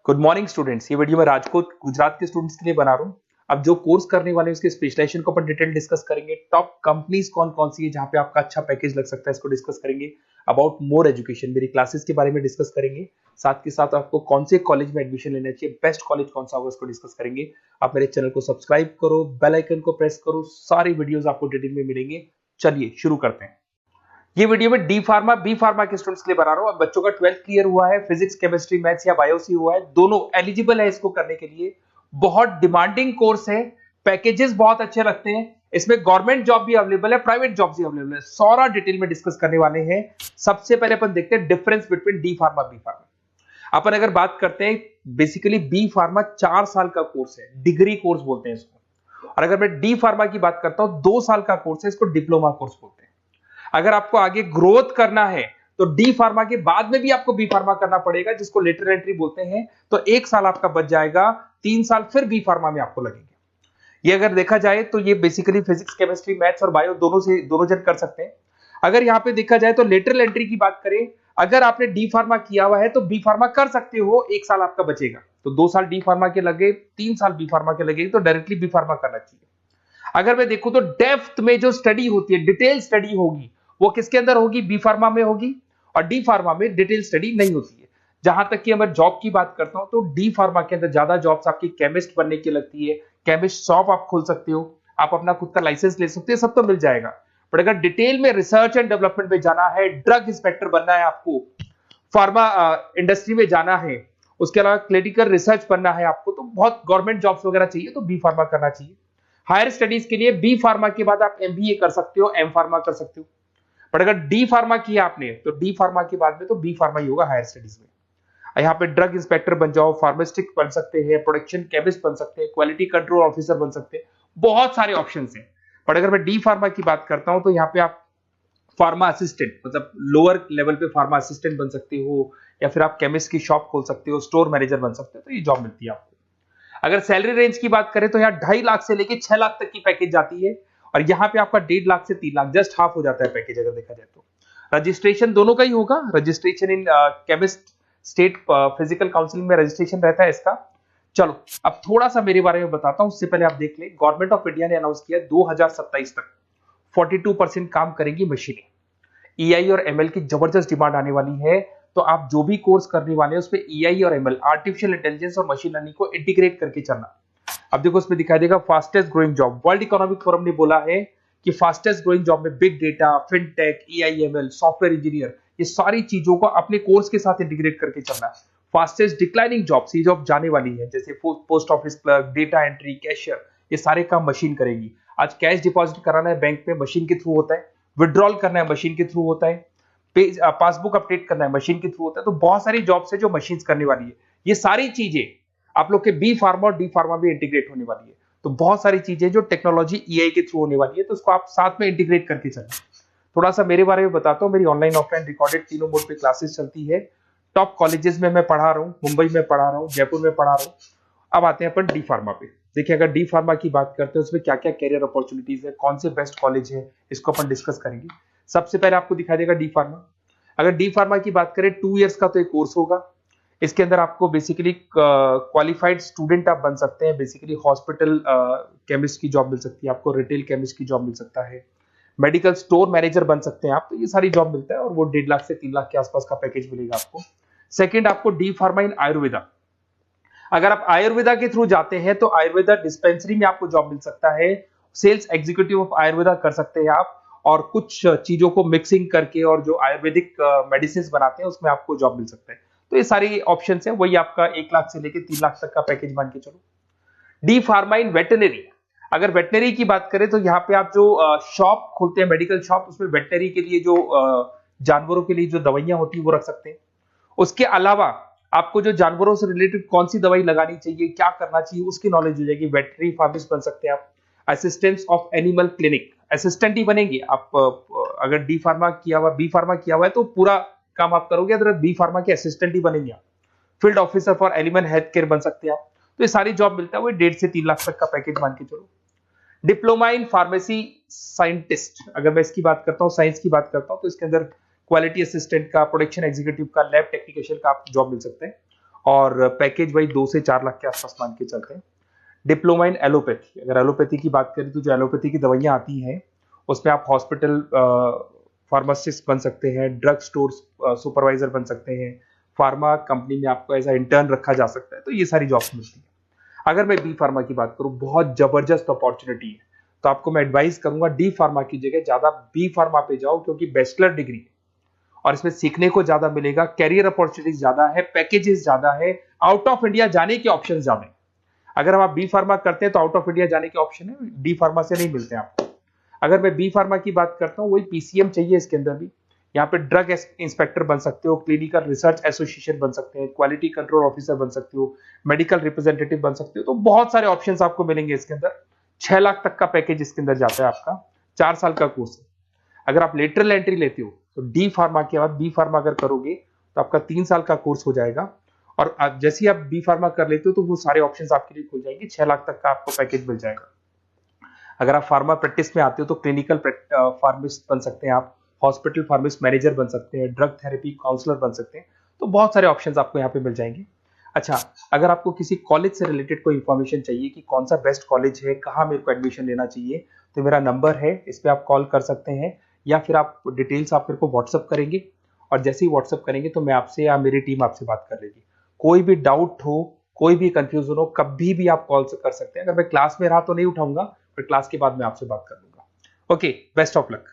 Good morning students. ये video मैं राजकोट गुजरात के स्टूडेंट्स के लिए बना रहा हूँ। अब जो कोर्स करने वाले हैं उसके स्पेशलाइजेशन को अपन डिटेल डिस्कस करेंगे। टॉप कंपनीज कौन कौन सी है जहां पे आपका अच्छा पैकेज लग सकता है, इसको डिस्कस करेंगे। अबाउट मोर एजुकेशन, मेरी क्लासेस के बारे में डिस्कस करेंगे। साथ के साथ आपको कौन से कॉलेज में एडमिशन लेना चाहिए, बेस्ट कॉलेज कौन सा होगा, इसको डिस्कस करेंगे। आप मेरे चैनल को सब्सक्राइब करो, बेल आइकन को प्रेस करो, सारी वीडियोस आपको डिटेल में मिलेंगे। चलिए शुरू करते हैं। ये वीडियो में डी फार्मा बी फार्मा के स्टूडेंट्स के लिए बना रहा हूं। अब बच्चों का 12th क्लियर हुआ है, फिजिक्स केमिस्ट्री मैथ्स या बायोसी हुआ है, दोनों एलिजिबल है इसको करने के लिए। बहुत डिमांडिंग कोर्स है, पैकेजेस बहुत अच्छे लगते हैं। इसमें गवर्नमेंट जॉब भी अवेलेबल है, प्राइवेट जॉब भी अवेलेबल है। सारा डिटेल में डिस्कस करने वाले हैं। सबसे पहले अपन देखते हैं difference between D pharma B pharma. अपन अगर बात करते हैं, बेसिकली बी फार्मा 4 साल का कोर्स है, डिग्री कोर्स बोलते हैं इसको। और अगर मैं डी फार्मा की बात करता हूं, 2 साल का कोर्स है, इसको डिप्लोमा कोर्स बोलते हैं। अगर आपको आगे ग्रोथ करना है तो डी फार्मा के बाद में भी आपको बी फार्मा करना पड़ेगा, जिसको लेटर एंट्री बोलते हैं। तो 1 साल आपका बच जाएगा, 3 साल फिर बी फार्मा में आपको लगेंगे। ये अगर देखा जाए तो ये बेसिकली फिजिक्स केमिस्ट्री मैथ्स और बायो दोनों जन कर सकते हैं। अगर यहां पे देखा जाए तो लेटरल एंट्री की बात करें, अगर आपने डी फार्मा किया हुआ है तो बी फार्मा कर सकते हो, 1 साल आपका बचेगा। तो 2 साल डी फार्मा के लगे, 3 साल बी फार्मा के लगे, तो डायरेक्टली बी फार्मा करना चाहिए। अगर मैं देखूं तो डेप्थ में जो स्टडी होती है, डिटेल स्टडी होगी, वो किसके अंदर होगी? बी फार्मा में होगी। और डी फार्मा में डिटेल स्टडी नहीं होती है। जहां तक कि अगर जॉब की बात करता हूं तो डी फार्मा के अंदर ज्यादा जॉब्स आपकी केमिस्ट बनने की लगती है। केमिस्ट शॉप आप खोल सकते हो, आप अपना खुद का लाइसेंस ले सकते हो, सब तो मिल जाएगा। पर अगर डिटेल में रिसर्च एंड डेवलपमेंट में जाना है, ड्रग इंस्पेक्टर बनना है आपको, फार्मा इंडस्ट्री में जाना है, उसके अलावा क्लिनिकल रिसर्च बनना है आपको, तो बहुत गवर्नमेंट जॉब्स वगैरह चाहिए, तो बी फार्मा करना चाहिए। हायर स्टडीज के लिए बी फार्मा के बाद आप एमबीए कर सकते हो, एम फार्मा कर सकते हो। बट अगर डी फार्मा किया आपने तो डी फार्मा के बाद में तो बी फार्मा ही होगा हायर स्टडीज में। यहाँ पे ड्रग इंस्पेक्टर बन जाओ, फार्मास्टिक बन सकते हैं, प्रोडक्शन केमिस्ट बन सकते हैं, क्वालिटी कंट्रोल ऑफिसर बन सकते हैं, बहुत सारे ऑप्शंस हैं। बट अगर मैं डी फार्मा की बात करता हूं तो यहाँ पे आप फार्मा असिस्टेंट, मतलब लोअर लेवल पे फार्मा असिस्टेंट बन सकते हो, या फिर आप केमिस्ट की शॉप खोल सकते हो, स्टोर मैनेजर बन सकते हो, तो ये जॉब मिलती है आपको। अगर सैलरी रेंज की बात करें तो यहाँ 2.5 लाख से लेके 6 लाख तक की पैकेज जाती है। और यहाँ पे आपका 1.5 लाख से 3 लाख, जस्ट हाफ हो जाता है पैकेज अगर देखा जाए तो। रजिस्ट्रेशन दोनों का ही होगा। Registration in chemist state physical council में रजिस्ट्रेशन रहता है इसका। चलो अब थोड़ा सा मेरे बारे में बताता हूं, उससे पहले आप देख लें। गवर्नमेंट ऑफ इंडिया ने अनाउंस किया 2027 तक 42% काम करेंगी मशीनें। ईआई और एमएल की जबरदस्त डिमांड आने वाली है। तो आप जो भी कोर्स करने वाले हैं उसमें ईआई और एमएल, आर्टिफिशियल इंटेलिजेंस और मशीन लर्निंग को इंटीग्रेट करके चलना। अब देखो उसमें दिखाई देगा fastest growing job. World Economic Forum ने बोला है कि फास्टेस्ट ग्रोइंग जॉब में big data, fintech, AI ML, software engineer, ये सारी चीजों को अपने कोर्स के साथ इंटीग्रेट करके चलना है। फास्टेस्ट डिक्लाइनिंग जॉब्स, ये जॉब जाने वाली है, जैसे post office clerk, data entry, cashier, ये सारे काम मशीन करेगी। आज कैश डिपॉजिट कराना है बैंक में, मशीन के थ्रू होता है। विड्रॉल करना है, मशीन के थ्रू होता है। पासबुक अपडेट करना है, मशीन के थ्रू होता है। तो बहुत सारी जॉब्स है जो मशीन करने वाली है। ये सारी चीजें आप लोग के बी फार्मा और डी फार्मा भी इंटीग्रेट होने वाली है। तो बहुत सारी चीजें जो टेक्नोलॉजी ईआई के थ्रू होने वाली है, तो उसको आप साथ में इंटीग्रेट करके चलें। थोड़ा सा मेरे बारे में बताता हूँ। मेरी ऑनलाइन ऑफलाइन रिकॉर्डेड तीनों मोड पे क्लासेस चलती है। टॉप कॉलेजेस में मैं पढ़ा रहा हूँ, मुंबई में पढ़ा रहा हूँ, जयपुर में पढ़ा रहा हूँ। अब आते हैं अपन डी फार्मा पे। देखिए अगर डी फार्मा की बात करते हैं उसमें क्या क्या कैरियर अपॉर्चुनिटीज है, कौन से बेस्ट कॉलेज है, इसको अपन डिस्कस करेंगे। सबसे पहले आपको दिखाई देगा डी फार्मा। अगर डी फार्मा की बात करें 2 इयर्स का तो एक कोर्स होगा। इसके अंदर आपको बेसिकली क्वालिफाइड स्टूडेंट आप बन सकते हैं। बेसिकली हॉस्पिटल केमिस्ट की जॉब मिल सकती है आपको, रिटेल केमिस्ट की जॉब मिल सकता है, मेडिकल स्टोर मैनेजर बन सकते हैं आप। तो ये सारी जॉब मिलता है और वो 1.5 लाख से 3 लाख के आसपास का पैकेज मिलेगा आपको। सेकेंड, आपको डी फार्मा इन आयुर्वेदा। अगर आप आयुर्वेदा के थ्रू जाते हैं तो आयुर्वेदा डिस्पेंसरी में आपको जॉब मिल सकता है। सेल्स एग्जीक्यूटिव ऑफ आयुर्वेदा कर सकते हैं आप, और कुछ चीजों को मिक्सिंग करके और जो आयुर्वेदिक मेडिसिन बनाते हैं उसमें आपको जॉब मिल सकता है। तो ये सारी ऑप्शंस हैं, वही आपका 1 लाख से लेके 3 लाख तक का पैकेज मान के चलो। डी फार्मा इन वेटनरी। अगर वेटनरी की बात करें तो यहाँ पे आप जो शॉप खोलते हैं, मेडिकल शॉप, उसमें वेटनरी के लिए जो जानवरों के लिए जो दवाइयां होती है वो रख सकते हैं। उसके अलावा आपको जो जानवरों से रिलेटेड कौन सी दवाई लगानी चाहिए, क्या करना चाहिए, उसकी नॉलेज हो जाएगी। वेटनरी फार्मासिस्ट बन सकते हैं आप। Assistants of animal clinic, assistant ही बनेंगे आप। अगर डी फार्मा किया हुआ, बी फार्मा किया हुआ है तो पूरा काम आप करोगे, अगर बी फार्मा के असिस्टेंट ही बनेंगे आप। Field officer for animal health care बन सकते हैं आप। तो ये सारी जॉब मिलता है, वो 1.5 से 3 लाख तक का पैकेज मान के चलो। डिप्लोमा इन फार्मेसी साइंटिस्ट, अगर मैं इसकी बात करता हूँ, साइंस की बात करता हूँ, तो इसके अंदर क्वालिटी असिस्टेंट का, प्रोडक्शन एग्जीक्यूटिव का, लैब टेक्नीशियन का आपको जॉब मिल सकता है। और पैकेज भाई 2 से 4 लाख के आसपास मान के चलते हैं। डिप्लोमा इन एलोपैथी, अगर एलोपैथी की बात करें तो जो एलोपैथी की दवाइयाँ आती हैं उसमें आप हॉस्पिटल फार्मासिस्ट बन सकते हैं, ड्रग स्टोर सुपरवाइजर बन सकते हैं, फार्मा कंपनी में आपको एज अ इंटर्न रखा जा सकता है, तो ये सारी जॉब्स मिलती है। अगर मैं बी फार्मा की बात करूं, बहुत जबरदस्त अपॉर्चुनिटी है, तो आपको मैं एडवाइस करूंगा डी फार्मा की जगह ज्यादा बी फार्मा पे जाओ, क्योंकि बैचलर डिग्री और इसमें सीखने को ज्यादा मिलेगा, कैरियर अपॉर्चुनिटीज ज्यादा है, पैकेजेस ज्यादा है, आउट ऑफ इंडिया जाने के ऑप्शन ज्यादा है। अगर हम आप बी फार्मा करते हैं तो आउट ऑफ इंडिया जाने के ऑप्शन है, डी फार्मा से नहीं मिलते हैं आपको। अगर मैं बी फार्मा की बात करता हूँ, वही पीसीएम चाहिए इसके अंदर भी। यहाँ पे ड्रग इंस्पेक्टर बन सकते हो, क्लिनिकल रिसर्च एसोसिएशन बन सकते हैं, क्वालिटी कंट्रोल ऑफिसर बन सकते हो, मेडिकल रिप्रेजेंटेटिव बन सकते हो, तो बहुत सारे ऑप्शंस आपको मिलेंगे इसके अंदर। 6 लाख तक का पैकेज इसके अंदर जाता है आपका, 4 साल का कोर्स है। अगर आप लेटरल एंट्री लेते हो तो डी फार्मा के बाद बी फार्मा अगर करोगे तो आपका 3 साल का कोर्स हो जाएगा, और जैसे ही आप बी फार्मा कर लेते हो तो वो सारे ऑप्शंस आपके लिए खुल जाएंगे, 6 लाख तक का आपको पैकेज मिल जाएगा। अगर आप फार्मा प्रैक्टिस में आते हो तो क्लिनिकल फार्मिस्ट बन सकते हैं आप, हॉस्पिटल फार्मिस्ट मैनेजर बन सकते हैं, ड्रग थेरेपी काउंसलर बन सकते हैं, तो बहुत सारे ऑप्शंस आपको यहाँ पे मिल जाएंगे। अच्छा, अगर आपको किसी कॉलेज से रिलेटेड कोई इन्फॉर्मेशन चाहिए कि कौन सा बेस्ट कॉलेज है, कहाँ मेरे को एडमिशन लेना चाहिए, तो मेरा नंबर है, इस पर आप कॉल कर सकते हैं, या फिर आप डिटेल्स आप मेरे को व्हाट्सअप करेंगे, और जैसे ही व्हाट्सअप करेंगे तो मैं आपसे या मेरी टीम आपसे बात कर लेगी। कोई भी डाउट हो, कोई भी कंफ्यूजन हो, कभी भी आप कॉल कर सकते हैं। अगर मैं क्लास में रहा तो नहीं उठाऊंगा, फिर क्लास के बाद मैं आपसे बात कर लूंगा। Okay, best of luck.